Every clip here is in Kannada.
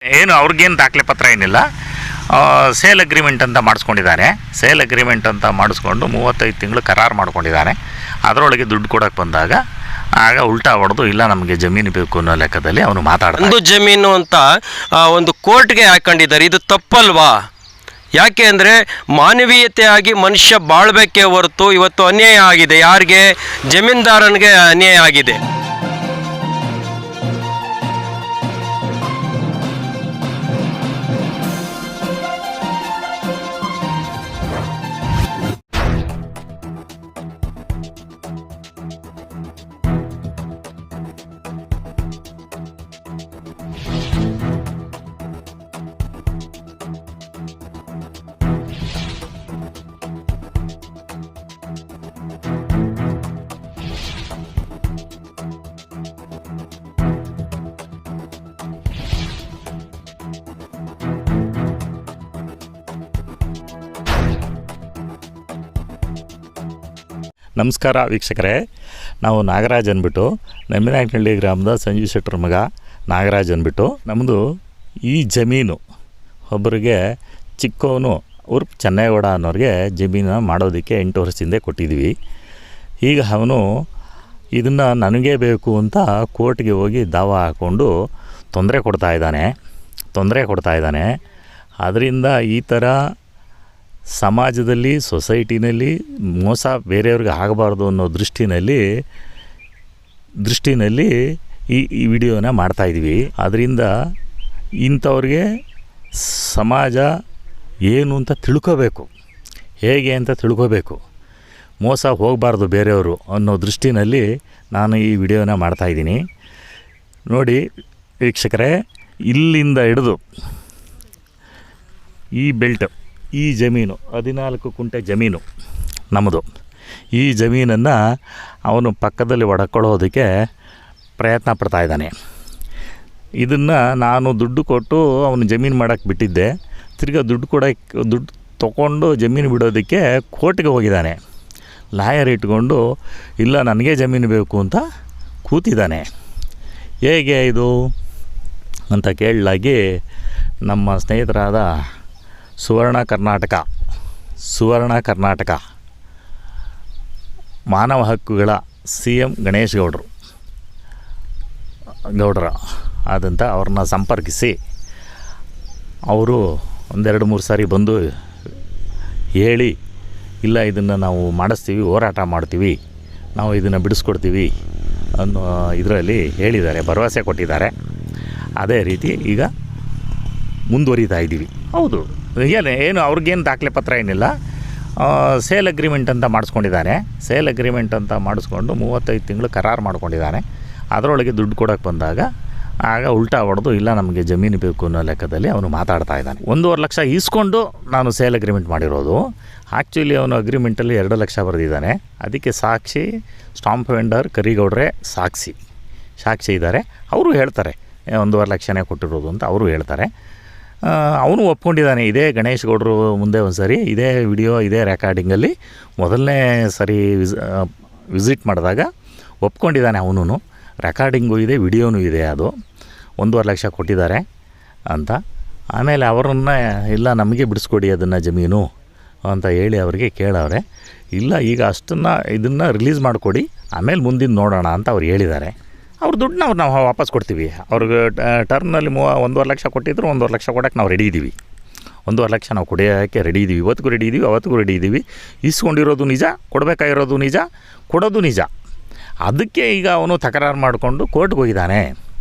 ಏನು ಅವ್ರಿಗೇನು ದಾಖಲೆ ಪತ್ರ ಏನಿಲ್ಲ. ಸೇಲ್ ಅಗ್ರಿಮೆಂಟ್ ಅಂತ ಮಾಡಿಸ್ಕೊಂಡಿದ್ದಾನೆ. ಸೇಲ್ ಅಗ್ರಿಮೆಂಟ್ ಅಂತ ಮಾಡಿಸ್ಕೊಂಡು 35 ತಿಂಗಳು ಕರಾರು ಮಾಡ್ಕೊಂಡಿದ್ದಾನೆ. ಅದರೊಳಗೆ ದುಡ್ಡು ಕೊಡೋಕ್ಕೆ ಬಂದಾಗ ಆಗ ಉಲ್ಟಾ ಹೊಡೆದು ಇಲ್ಲ ನಮಗೆ ಜಮೀನು ಬೇಕು ಅನ್ನೋ ಲೆಕ್ಕದಲ್ಲಿ ಅವನು ಮಾತಾಡ್ತಾನೆ. ಒಂದು ಜಮೀನು ಅಂತ ಒಂದು ಕೋರ್ಟ್ಗೆ ಹಾಕೊಂಡಿದ್ದಾರೆ. ಇದು ತಪ್ಪಲ್ವಾ? ಯಾಕೆ ಅಂದರೆ ಮಾನವೀಯತೆಯಾಗಿ ಮನುಷ್ಯ ಬಾಳ್ಬೇಕೇ ಹೊರತು ಇವತ್ತು ಅನ್ಯಾಯ ಆಗಿದೆ. ಯಾರಿಗೆ? ಜಮೀನ್ದಾರನಿಗೆ ಅನ್ಯಾಯ ಆಗಿದೆ. ನಮಸ್ಕಾರ ವೀಕ್ಷಕರೇ, ನಾವು ನಾಗರಾಜ್ ಅಂದ್ಬಿಟ್ಟು ನೆಮ್ಮಿನಾಯಕನಹಳ್ಳಿ ಗ್ರಾಮದ ಸಂಜೀವ್ ಶೆಟ್ಟರ್ ಮಗ ನಾಗರಾಜ್ ಅಂದ್ಬಿಟ್ಟು ನಮ್ಮದು ಈ ಜಮೀನು ಒಬ್ಬರಿಗೆ ಚಿಕ್ಕವನು ಉರ್ಪ್ ಚೆನ್ನೈಗೌಡ ಅನ್ನೋರಿಗೆ ಜಮೀನು ಮಾಡೋದಕ್ಕೆ 8 ವರ್ಷದಿಂದ ಕೊಟ್ಟಿದ್ವಿ. ಈಗ ಅವನು ಇದನ್ನು ನನಗೇ ಬೇಕು ಅಂತ ಕೋರ್ಟ್ಗೆ ಹೋಗಿ ದಾವ ಹಾಕ್ಕೊಂಡು ತೊಂದರೆ ಕೊಡ್ತಾ ಇದ್ದಾನೆ. ಅದರಿಂದ ಈ ಥರ ಸಮಾಜದಲ್ಲಿ ಸೊಸೈಟಿನಲ್ಲಿ ಮೋಸ ಬೇರೆಯವ್ರಿಗೆ ಆಗಬಾರ್ದು ಅನ್ನೋ ದೃಷ್ಟಿನಲ್ಲಿ ಈ ವಿಡಿಯೋನ ಮಾಡ್ತಾಯಿದ್ವಿ. ಅದರಿಂದ ಇಂಥವ್ರಿಗೆ ಸಮಾಜ ಏನು ಅಂತ ತಿಳ್ಕೋಬೇಕು, ಹೇಗೆ ಅಂತ ತಿಳ್ಕೋಬೇಕು, ಮೋಸ ಹೋಗಬಾರ್ದು ಬೇರೆಯವರು ಅನ್ನೋ ದೃಷ್ಟಿನಲ್ಲಿ ನಾನು ಈ ವಿಡಿಯೋನ ಮಾಡ್ತಾಯಿದ್ದೀನಿ. ನೋಡಿ ವೀಕ್ಷಕರೇ, ಇಲ್ಲಿಂದ ಹಿಡಿದು ಈ ಬೆಲ್ಟ್, ಈ ಜಮೀನು 14 ಕುಂಟೆ ಜಮೀನು ನಮ್ಮದು. ಈ ಜಮೀನನ್ನು ಅವನು ಪಕ್ಕದಲ್ಲಿ ಒಡ್ಕೊಳ್ಳೋದಕ್ಕೆ ಪ್ರಯತ್ನ ಪಡ್ತಾಯಿದ್ದಾನೆ. ಇದನ್ನು ನಾನು ದುಡ್ಡು ಕೊಟ್ಟು ಅವನು ಜಮೀನು ಮಾಡೋಕ್ಕೆ ಬಿಟ್ಟಿದ್ದೆ. ತಿರ್ಗಿ ದುಡ್ಡು ತೊಗೊಂಡು ಜಮೀನು ಬಿಡೋದಕ್ಕೆ ಕೋರ್ಟ್ಗೆ ಹೋಗಿದ್ದಾನೆ. ಲಾಯರ್ ಇಟ್ಕೊಂಡು ಇಲ್ಲ ನನಗೆ ಜಮೀನು ಬೇಕು ಅಂತ ಕೂತಿದ್ದಾನೆ. ಹೇಗೆ ಇದು ಅಂತ ಕೇಳಲಾಗಿ ನಮ್ಮ ಸ್ನೇಹಿತರಾದ ಸುವರ್ಣ ಕರ್ನಾಟಕ ಮಾನವ ಹಕ್ಕುಗಳ CM ಗಣೇಶ್ ಗೌಡ್ರ ಆದಂಥ ಅವ್ರನ್ನ ಸಂಪರ್ಕಿಸಿ ಅವರು 1-2-3 ಸಾರಿ ಬಂದು ಹೇಳಿ ಇಲ್ಲ ಇದನ್ನು ನಾವು ಮಾಡಿಸ್ತೀವಿ, ಹೋರಾಟ ಮಾಡ್ತೀವಿ, ನಾವು ಇದನ್ನು ಬಿಡಿಸ್ಕೊಡ್ತೀವಿ ಅನ್ನೋ ಇದರಲ್ಲಿ ಹೇಳಿದ್ದಾರೆ, ಭರವಸೆ ಕೊಟ್ಟಿದ್ದಾರೆ. ಅದೇ ರೀತಿ ಈಗ ಮುಂದುವರಿತಾ ಇದ್ದೀವಿ. ಹೌದು, ಏನು ಅವ್ರಿಗೇನು ದಾಖಲೆ ಪತ್ರ ಏನಿಲ್ಲ. ಸೇಲ್ ಅಗ್ರಿಮೆಂಟ್ ಅಂತ ಮಾಡಿಸ್ಕೊಂಡಿದ್ದಾನೆ. ಸೇಲ್ ಅಗ್ರಿಮೆಂಟ್ ಅಂತ ಮಾಡಿಸ್ಕೊಂಡು 35 ತಿಂಗಳು ಕರಾರು ಮಾಡ್ಕೊಂಡಿದ್ದಾನೆ. ಅದರೊಳಗೆ ದುಡ್ಡು ಕೊಡೋಕ್ಕೆ ಬಂದಾಗ ಆಗ ಉಲ್ಟಾ ಹೊಡೆದು ಇಲ್ಲ ನಮಗೆ ಜಮೀನು ಬೇಕು ಅನ್ನೋ ಲೆಕ್ಕದಲ್ಲಿ ಅವನು ಮಾತಾಡ್ತಾ ಇದ್ದಾನೆ. 1.5 ಲಕ್ಷ ಈಸ್ಕೊಂಡು ನಾನು ಸೇಲ್ ಅಗ್ರಿಮೆಂಟ್ ಮಾಡಿರೋದು. ಆ್ಯಕ್ಚುಲಿ ಅವನು ಅಗ್ರಿಮೆಂಟಲ್ಲಿ 2 ಲಕ್ಷ ಬರೆದಿದ್ದಾನೆ. ಅದಕ್ಕೆ ಸಾಕ್ಷಿ ಸ್ಟಾಂಪ್ ವೆಂಡರ್ ಕರಿಗೌಡ್ರೆ ಸಾಕ್ಷಿ ಇದ್ದಾರೆ. ಅವರು ಹೇಳ್ತಾರೆ 1.5 ಲಕ್ಷನೇ ಕೊಟ್ಟಿರೋದು ಅಂತ ಅವರು ಹೇಳ್ತಾರೆ. ಅವನು ಒಪ್ಕೊಂಡಿದ್ದಾನೆ. ಇದೇ ಗಣೇಶ್ ಗೌಡರು ಮುಂದೆ ಒಂದು ಸರಿ ಇದೇ ವಿಡಿಯೋ ಇದೇ ರೆಕಾರ್ಡಿಂಗಲ್ಲಿ ಮೊದಲನೇ ಸರಿ ವಿಸಿಟ್ ಮಾಡಿದಾಗ ಒಪ್ಕೊಂಡಿದ್ದಾನೆ. ಅವನು ರೆಕಾರ್ಡಿಂಗು ಇದೆ, ವಿಡಿಯೋನೂ ಇದೆ. ಅದು 1.5 ಲಕ್ಷ ಕೊಟ್ಟಿದ್ದಾರೆ ಅಂತ. ಆಮೇಲೆ ಅವರನ್ನು ಇಲ್ಲ ನಮಗೆ ಬಿಡಿಸ್ಕೊಡಿ ಅದನ್ನು ಜಮೀನು ಅಂತ ಹೇಳಿ ಅವರಿಗೆ ಕೇಳವ್ರೆ. ಇಲ್ಲ ಈಗ ಇದನ್ನು ರಿಲೀಸ್ ಮಾಡಿಕೊಡಿ, ಆಮೇಲೆ ಮುಂದಿನ ನೋಡೋಣ ಅಂತ ಅವ್ರು ಹೇಳಿದ್ದಾರೆ. ಅವ್ರ ದುಡ್ಡನ್ನ ನಾವು ವಾಪಸ್ ಕೊಡ್ತೀವಿ. ಅವ್ರಿಗೆ ಟರ್ನಲ್ಲಿ 1.5 ಲಕ್ಷ ಕೊಟ್ಟಿದ್ರು 1.5 ಲಕ್ಷ ಕೊಡೋಕ್ಕೆ ನಾವು ರೆಡಿ ಇದ್ದೀವಿ. 1.5 ಲಕ್ಷ ನಾವು ಕೊಡೋಕ್ಕೆ ರೆಡಿ ಇದ್ದೀವಿ. ಇವತ್ತಿಗೂ ರೆಡಿ ಇದ್ದೀವಿ, ಅವತ್ತಿಗೂ ರೆಡಿ ಇದ್ದೀವಿ. ಇಸ್ಕೊಂಡಿರೋದು ನಿಜ, ಕೊಡಬೇಕಾಗಿರೋದು ನಿಜ, ಕೊಡೋದು ನಿಜ. ಅದಕ್ಕೆ ಈಗ ಅವನು ತಕರಾರು ಮಾಡಿಕೊಂಡು ಕೋರ್ಟ್ಗೆ ಹೋಗಿದ್ದಾನೆ.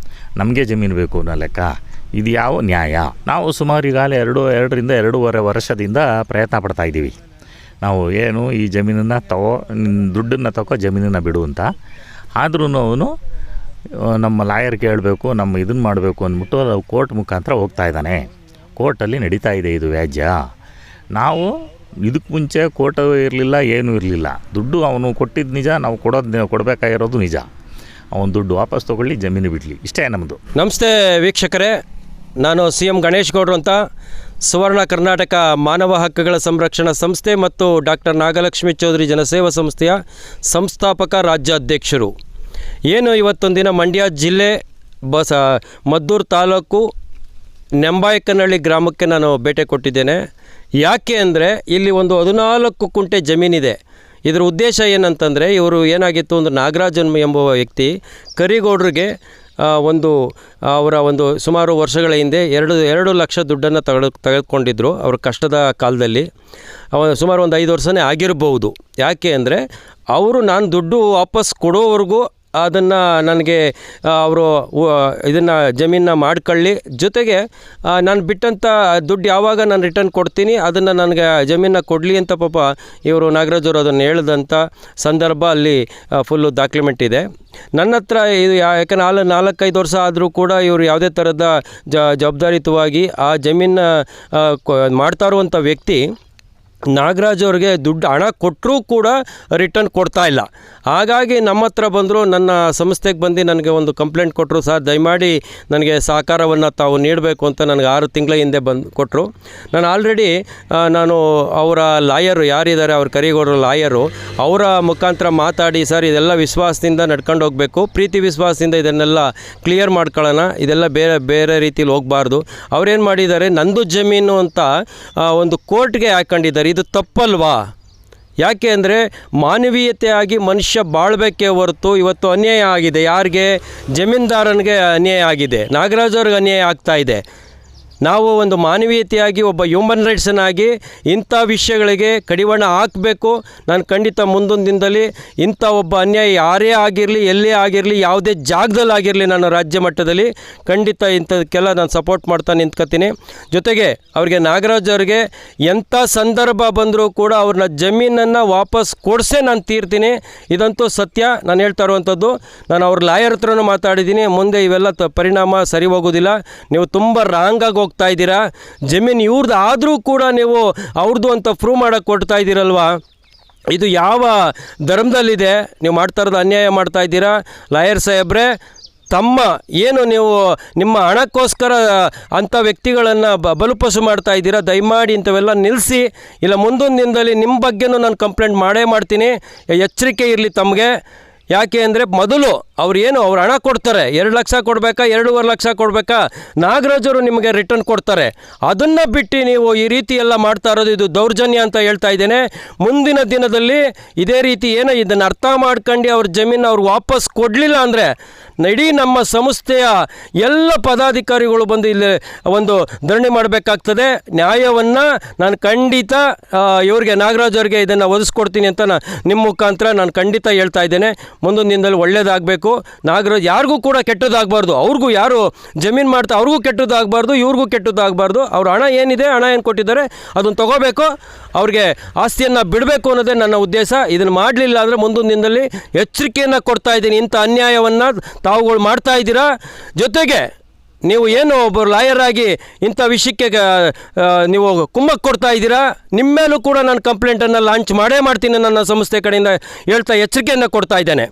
ನಮಗೆ ಜಮೀನು ಬೇಕು ಅನ್ನೋ ಲೆಕ್ಕ. ಇದು ಯಾವ ನ್ಯಾಯ? ನಾವು ಸುಮಾರು ಈಗಾಗಲೇ 2.5 ವರ್ಷದಿಂದ ಪ್ರಯತ್ನ ಪಡ್ತಾಯಿದ್ದೀವಿ. ನಾವು ಏನು ಈ ಜಮೀನನ್ನು ದುಡ್ಡನ್ನು ತಗೋ ಜಮೀನನ್ನು ಬಿಡು ಅಂತ. ಆದ್ರೂ ಅವನು ನಮ್ಮ ಲಾಯರ್ ಕೇಳಬೇಕು, ನಮ್ಮ ಇದನ್ನು ಮಾಡಬೇಕು ಅಂದ್ಬಿಟ್ಟು ಅದು ಕೋರ್ಟ್ ಮುಖಾಂತರ ಹೋಗ್ತಾ ಇದ್ದಾನೆ. ಕೋರ್ಟಲ್ಲಿ ನಡೀತಾ ಇದೆ ಇದು ವ್ಯಾಜ್ಯ. ನಾವು ಇದಕ್ಕೆ ಮುಂಚೆ ಕೋರ್ಟು ಇರಲಿಲ್ಲ, ಏನೂ ಇರಲಿಲ್ಲ. ದುಡ್ಡು ಅವನು ಕೊಟ್ಟಿದ್ದು ನಿಜ, ನಾವು ಕೊಡಬೇಕಾಗಿರೋದು ನಿಜ. ಅವನು ದುಡ್ಡು ವಾಪಸ್ ತೊಗೊಳ್ಳಿ, ಜಮೀನು ಬಿಡಲಿ, ಇಷ್ಟೇ ನಮ್ಮದು. ನಮಸ್ತೆ ವೀಕ್ಷಕರೇ, ನಾನು CM ಗಣೇಶ್ ಗೌಡ್ರು ಅಂತ ಸುವರ್ಣ ಕರ್ನಾಟಕ ಮಾನವ ಹಕ್ಕುಗಳ ಸಂರಕ್ಷಣಾ ಸಂಸ್ಥೆ ಮತ್ತು ಡಾಕ್ಟರ್ ನಾಗಲಕ್ಷ್ಮಿ ಚೌಧರಿ ಜನಸೇವಾ ಸಂಸ್ಥೆಯ ಸಂಸ್ಥಾಪಕ ರಾಜ್ಯಾಧ್ಯಕ್ಷರು. ಏನು ಇವತ್ತೊಂದಿನ ಮಂಡ್ಯ ಜಿಲ್ಲೆ ಮದ್ದೂರು ತಾಲೂಕು ನೆಂಬಾಯಕನಹಳ್ಳಿ ಗ್ರಾಮಕ್ಕೆ ನಾನು ಭೇಟಿ ಕೊಟ್ಟಿದ್ದೇನೆ. ಯಾಕೆ ಅಂದರೆ ಇಲ್ಲಿ ಒಂದು 14 ಕುಂಟೆ ಜಮೀನಿದೆ. ಇದರ ಉದ್ದೇಶ ಏನಂತಂದರೆ, ಇವರು ಏನಾಗಿತ್ತು, ಒಂದು ನಾಗರಾಜನ್ ಎಂಬ ವ್ಯಕ್ತಿ ಕರಿಗೌಡರಿಗೆ ಅವರ ಸುಮಾರು ವರ್ಷಗಳ ಹಿಂದೆ 2 ಲಕ್ಷ ದುಡ್ಡನ್ನು ತೆಗೆದುಕೊಂಡಿದ್ದರು ಅವ್ರ ಕಷ್ಟದ ಕಾಲದಲ್ಲಿ. ಸುಮಾರು ಒಂದು 5 ವರ್ಷನೇ ಆಗಿರ್ಬೋದು. ಯಾಕೆ ಅಂದರೆ ಅವರು ನಾನು ದುಡ್ಡು ವಾಪಸ್ ಕೊಡೋವರೆಗೂ ಅದನ್ನು ನನಗೆ ಅವರು ಇದನ್ನು ಜಮೀನನ್ನ ಮಾಡ್ಕೊಳ್ಳಿ, ಜೊತೆಗೆ ನಾನು ಬಿಟ್ಟಂಥ ದುಡ್ಡು ಯಾವಾಗ ನಾನು ರಿಟರ್ನ್ ಕೊಡ್ತೀನಿ ಅದನ್ನು ನನಗೆ ಜಮೀನನ್ನ ಕೊಡಲಿ ಅಂತ ಪಾಪ ಇವರು ನಾಗರಾಜವರು ಅದನ್ನು ಹೇಳಿದಂಥ ಸಂದರ್ಭ ಅಲ್ಲಿ ಫುಲ್ಲು ಡಾಕ್ಯುಮೆಂಟ್ ಇದೆ. ನನ್ನ ಹತ್ರ ಇದು ಯಾಕಂದ್ರೆ 4-5 ವರ್ಷ ಆದರೂ ಕೂಡ ಇವರು ಯಾವುದೇ ಥರದ ಜವಾಬ್ದಾರಿಯುತವಾಗಿ ಆ ಜಮೀನ ಮಾಡ್ತಾ ಇರುವಂಥ ವ್ಯಕ್ತಿ ನಾಗರಾಜ್ ಅವ್ರಿಗೆ ಹಣ ಕೊಟ್ಟರೂ ಕೂಡ ರಿಟರ್ನ್ ಕೊಡ್ತಾ ಇಲ್ಲ. ಹಾಗಾಗಿ ನಮ್ಮ ಹತ್ರ ಬಂದರು, ನನ್ನ ಸಂಸ್ಥೆಗೆ ಬಂದು ನನಗೆ ಒಂದು ಕಂಪ್ಲೇಂಟ್ ಕೊಟ್ಟರು. ಸರ್, ದಯಮಾಡಿ ನನಗೆ ಸಹಕಾರವನ್ನು ತಾವು ನೀಡಬೇಕು ಅಂತ ನನಗೆ 6 ತಿಂಗಳ ಹಿಂದೆ ಕೊಟ್ಟರು. ನಾನು ಆಲ್ರೆಡಿ ಅವರ ಲಾಯರು ಯಾರಿದ್ದಾರೆ, ಅವ್ರ ಕರಿಗೌಡರ ಲಾಯರು, ಅವರ ಮುಖಾಂತರ ಮಾತಾಡಿ, ಸರ್ ಇದೆಲ್ಲ ವಿಶ್ವಾಸದಿಂದ ನಡ್ಕೊಂಡು ಹೋಗಬೇಕು, ಪ್ರೀತಿ ವಿಶ್ವಾಸದಿಂದ ಇದನ್ನೆಲ್ಲ ಕ್ಲಿಯರ್ ಮಾಡ್ಕೊಳ್ಳೋಣ, ಇದೆಲ್ಲ ಬೇರೆ ರೀತಿಲಿ ಹೋಗಬಾರ್ದು. ಅವ್ರೇನು ಮಾಡಿದ್ದಾರೆ, ನಂದು ಜಮೀನು ಅಂತ ಒಂದು ಕೋರ್ಟ್ಗೆ ಹಾಕ್ಕೊಂಡಿದ್ದಾರೆ. ಇದು ತಪ್ಪಲ್ವಾ? ಯಾಕೆ ಅಂದರೆ ಮಾನವೀಯತೆಯಾಗಿ ಮನುಷ್ಯ ಬಾಳಬೇಕೇ ಹೊರತು ಇವತ್ತು ಅನ್ಯಾಯ ಆಗಿದೆ. ಯಾರಿಗೆ? ಜಮೀನ್ದಾರನಿಗೆ ಅನ್ಯಾಯ ಆಗಿದೆ, ನಾಗರಾಜ್ ಅವ್ರಿಗೆ ಅನ್ಯಾಯ ಆಗ್ತಾ ಇದೆ. ನಾವು ಒಂದು ಮಾನವೀಯತೆಯಾಗಿ ಒಬ್ಬ ಹ್ಯೂಮನ್ ರೈಟ್ಸನ್ನಾಗಿ ಇಂಥ ವಿಷಯಗಳಿಗೆ ಕಡಿವಾಣ ಹಾಕಬೇಕು. ನಾನು ಖಂಡಿತ ಮುಂದೊಂದು ದಿನದಲ್ಲಿ ಇಂಥ ಒಬ್ಬ ಅನ್ಯಾಯ ಯಾರೇ ಆಗಿರಲಿ, ಎಲ್ಲೇ ಆಗಿರಲಿ, ಯಾವುದೇ ಜಾಗದಲ್ಲಿ ಆಗಿರಲಿ, ನಾನು ರಾಜ್ಯ ಮಟ್ಟದಲ್ಲಿ ಖಂಡಿತ ಇಂಥದಕ್ಕೆಲ್ಲ ನಾನು ಸಪೋರ್ಟ್ ಮಾಡ್ತಾ ನಿಂತ್ಕೊತೀನಿ. ಜೊತೆಗೆ ಅವ್ರಿಗೆ ನಾಗರಾಜ್ ಅವ್ರಿಗೆ ಎಂಥ ಸಂದರ್ಭ ಬಂದರೂ ಕೂಡ ಅವ್ರನ್ನ ಜಮೀನನ್ನು ವಾಪಸ್ ಕೊಡಿಸೇ ನಾನು ತೀರ್ತೀನಿ. ಇದಂತೂ ಸತ್ಯ, ನಾನು ಹೇಳ್ತಾ ಇರುವಂಥದ್ದು. ನಾನು ಅವ್ರ ಲಾಯರ್ ಹತ್ರನೂ ಮಾತಾಡಿದ್ದೀನಿ. ಮುಂದೆ ಇವೆಲ್ಲ ಪರಿಣಾಮ ಸರಿ ಹೋಗೋದಿಲ್ಲ. ನೀವು ತುಂಬ ರಾಂಗಾಗಿ ಹೋಗ್ತಾ ಇದ್ದೀರಾ. ಜಮೀನು ಇವ್ರದ್ದು ಆದರೂ ಕೂಡ ನೀವು ಅವ್ರದ್ದು ಅಂತ ಪ್ರೂವ್ ಮಾಡೋಕ್ಕೆ ಕೊಡ್ತಾ ಇದ್ದೀರಲ್ವಾ? ಇದು ಯಾವ ಧರ್ಮದಲ್ಲಿದೆ? ನೀವು ಮಾಡ್ತಾ ಇರೋದು ಅನ್ಯಾಯ ಮಾಡ್ತಾ ಇದ್ದೀರಾ. ಲಾಯರ್ ಸಾಹೇಬ್ರೆ, ನೀವು ನಿಮ್ಮ ಹಣಕ್ಕೋಸ್ಕರ ಅಂಥ ವ್ಯಕ್ತಿಗಳನ್ನು ಬಲುಪಸು ಮಾಡ್ತಾ ಇದ್ದೀರಾ. ದಯಮಾಡಿ ಇಂಥವೆಲ್ಲ ನಿಲ್ಲಿಸಿ, ಇಲ್ಲ ಮುಂದೊಂದು ದಿನದಲ್ಲಿ ನಿಮ್ಮ ಬಗ್ಗೆನೂ ನಾನು ಕಂಪ್ಲೇಂಟ್ ಮಾಡೇ ಮಾಡ್ತೀನಿ. ಎಚ್ಚರಿಕೆ ಇರಲಿ ತಮಗೆ. ಯಾಕೆ ಅಂದರೆ ಮೊದಲು ಅವ್ರು ಹಣ ಕೊಡ್ತಾರೆ, 2 ಲಕ್ಷ ಕೊಡಬೇಕಾ, 2.5 ಲಕ್ಷ ಕೊಡಬೇಕಾ, ನಾಗರಾಜರು ನಿಮಗೆ ರಿಟರ್ನ್ ಕೊಡ್ತಾರೆ. ಅದನ್ನು ಬಿಟ್ಟು ನೀವು ಈ ರೀತಿ ಎಲ್ಲ ಮಾಡ್ತಾ ಇರೋದು ಇದು ದೌರ್ಜನ್ಯ ಅಂತ ಹೇಳ್ತಾ ಇದ್ದೇನೆ. ಮುಂದಿನ ದಿನದಲ್ಲಿ ಇದೇ ರೀತಿ ಇದನ್ನು ಅರ್ಥ ಮಾಡ್ಕೊಂಡು ಅವ್ರ ಜಮೀನು ಅವ್ರು ವಾಪಸ್ ಕೊಡಲಿಲ್ಲ ಅಂದರೆ ಇಡೀ ನಮ್ಮ ಸಂಸ್ಥೆಯ ಎಲ್ಲ ಪದಾಧಿಕಾರಿಗಳು ಬಂದು ಇಲ್ಲಿ ಒಂದು ಧರಣಿ ಮಾಡಬೇಕಾಗ್ತದೆ. ನ್ಯಾಯವನ್ನು ನಾನು ಖಂಡಿತ ಇವ್ರಿಗೆ ನಾಗರಾಜ್ ಅವ್ರಿಗೆ ಇದನ್ನು ಒದಗಿಸ್ಕೊಡ್ತೀನಿ ಅಂತ ನಿಮ್ಮ ಮುಖಾಂತರ ನಾನು ಖಂಡಿತ ಹೇಳ್ತಾ ಇದ್ದೇನೆ. ಮುಂದಿನ ದಿನದಲ್ಲಿ ಒಳ್ಳೆಯದಾಗಬೇಕು. ನಾಗರಾಜ್ ಯಾರಿಗೂ ಕೂಡ ಕೆಟ್ಟದಾಗಬಾರ್ದು. ಅವ್ರಿಗೂ ಯಾರು ಜಮೀನು ಮಾಡ್ತಾ ಅವ್ರಿಗೂ ಕೆಟ್ಟದಾಗಬಾರ್ದು, ಇವ್ರಿಗೂ ಕೆಟ್ಟದಾಗಬಾರ್ದು. ಅವ್ರ ಹಣ ಏನಿದೆ, ಹಣ ಏನು ಕೊಟ್ಟಿದ್ದಾರೆ ಅದನ್ನು ತೊಗೋಬೇಕು, ಅವ್ರಿಗೆ ಆಸ್ತಿಯನ್ನು ಬಿಡಬೇಕು ಅನ್ನೋದೇ ನನ್ನ ಉದ್ದೇಶ. ಇದನ್ನು ಮಾಡಲಿಲ್ಲ ಅಂದರೆ ಮುಂದಿನ ದಿನದಲ್ಲಿ ಎಚ್ಚರಿಕೆಯನ್ನು ಕೊಡ್ತಾ ಇದ್ದೀನಿ. ಇಂಥ ಅನ್ಯಾಯವನ್ನು ತಾವುಗಳು ಮಾಡ್ತಾ ಇದ್ದೀರಾ. ಜೊತೆಗೆ ನೀವು ಏನು ಒಬ್ಬರು ಲಾಯರ್ ಆಗಿ ಇಂಥ ವಿಷಯಕ್ಕೆ ನೀವು ಕುಮ್ಮಕ್ಕೆ ಕೊಡ್ತಾ ಇದ್ದೀರಾ. ನಿಮ್ಮ ಮೇಲೂ ಕೂಡ ನಾನು ಕಂಪ್ಲೇಂಟನ್ನು ಲಾಂಚ್ ಮಾಡೇ ಮಾಡ್ತೀನಿ ನನ್ನ ಸಂಸ್ಥೆ ಕಡೆಯಿಂದ ಹೇಳ್ತಾ ಎಚ್ಚರಿಕೆಯನ್ನು ಕೊಡ್ತಾ ಇದ್ದೇನೆ.